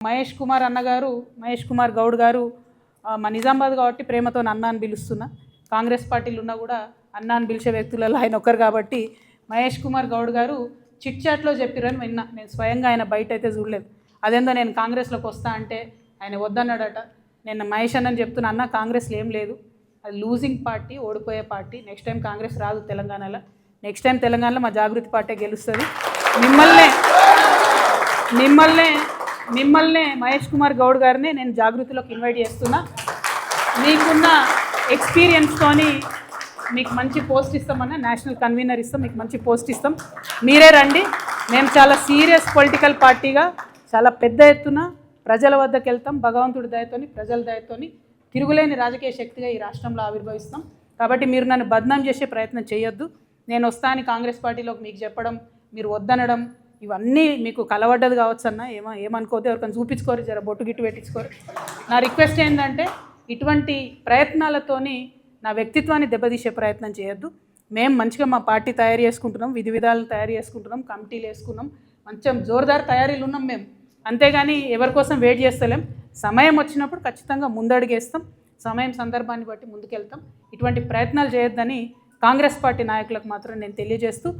మహేష్ కుమార్ గౌడ్ గారు మా నిజామాబాద్ కాబట్టి ప్రేమతో అన్న అని పిలుస్తున్నా. కాంగ్రెస్ పార్టీలు ఉన్నా కూడా అన్న అని పిలిచే వ్యక్తులలో ఆయన ఒక్కరు కాబట్టి మహేష్ కుమార్ గౌడ్ గారు చిట్ చాట్లో చెప్పిరని విన్నా. నేను స్వయంగా ఆయన బయట అయితే చూడలేదు. అదేందో నేను కాంగ్రెస్లోకి వస్తా అంటే ఆయన వద్దన్నాడట. నేను మహేష్ అన్నని చెప్తున్నా, అన్న కాంగ్రెస్లో ఏం లేదు, అది లూజింగ్ పార్టీ, ఓడిపోయే పార్టీ. నెక్స్ట్ టైం కాంగ్రెస్ రాదు తెలంగాణలో. నెక్స్ట్ టైం తెలంగాణలో మా జాగృతి పార్టీ గెలుస్తుంది. మిమ్మల్నే మహేష్ కుమార్ గౌడ్ గారిని నేను జాగృతిలోకి ఇన్వైట్ చేస్తున్నా. మీకున్న ఎక్స్పీరియన్స్తోని మీకు మంచి పోస్ట్ ఇస్తామన్నా, నేషనల్ కన్వీనర్ ఇస్తాం, మీకు మంచి పోస్ట్ ఇస్తాం, మీరే రండి. మేము చాలా సీరియస్ పొలిటికల్ పార్టీగా చాలా పెద్ద ఎత్తున ప్రజల వద్దకు వెళ్తాం. భగవంతుడి దయతోని, ప్రజల దయతోని తిరుగులేని రాజకీయ శక్తిగా ఈ రాష్ట్రంలో ఆవిర్భవిస్తాం. కాబట్టి మీరు నన్ను బద్నాం చేసే ప్రయత్నం చేయొద్దు. నేను వస్తాను కాంగ్రెస్ పార్టీలోకి మీకు చెప్పడం, మీరు వద్దనడం, ఇవన్నీ మీకు కలవడ్డది కావచ్చు అన్న. ఏమనుకోతే ఎవరికైనా చూపించుకోరు, జర బొట్టు గిట్టు పెట్టించుకోరు. నా రిక్వెస్ట్ ఏంటంటే ఇటువంటి ప్రయత్నాలతోని నా వ్యక్తిత్వాన్ని దెబ్బతీసే ప్రయత్నం చేయొద్దు. మేము మంచిగా మా పార్టీ తయారు చేసుకుంటున్నాం, విధి విధాలను తయారు చేసుకుంటున్నాం, కమిటీలు వేసుకున్నాం, మంచిగా జోరుదారు తయారీలు ఉన్నాం మేము. అంతేగాని ఎవరి కోసం వెయిట్ చేస్తలేం. సమయం వచ్చినప్పుడు ఖచ్చితంగా ముందడుగేస్తాం, సమయం సందర్భాన్ని బట్టి ముందుకెళ్తాం. ఇటువంటి ప్రయత్నాలు చేయొద్దని కాంగ్రెస్ పార్టీ నాయకులకు మాత్రం నేను తెలియజేస్తూ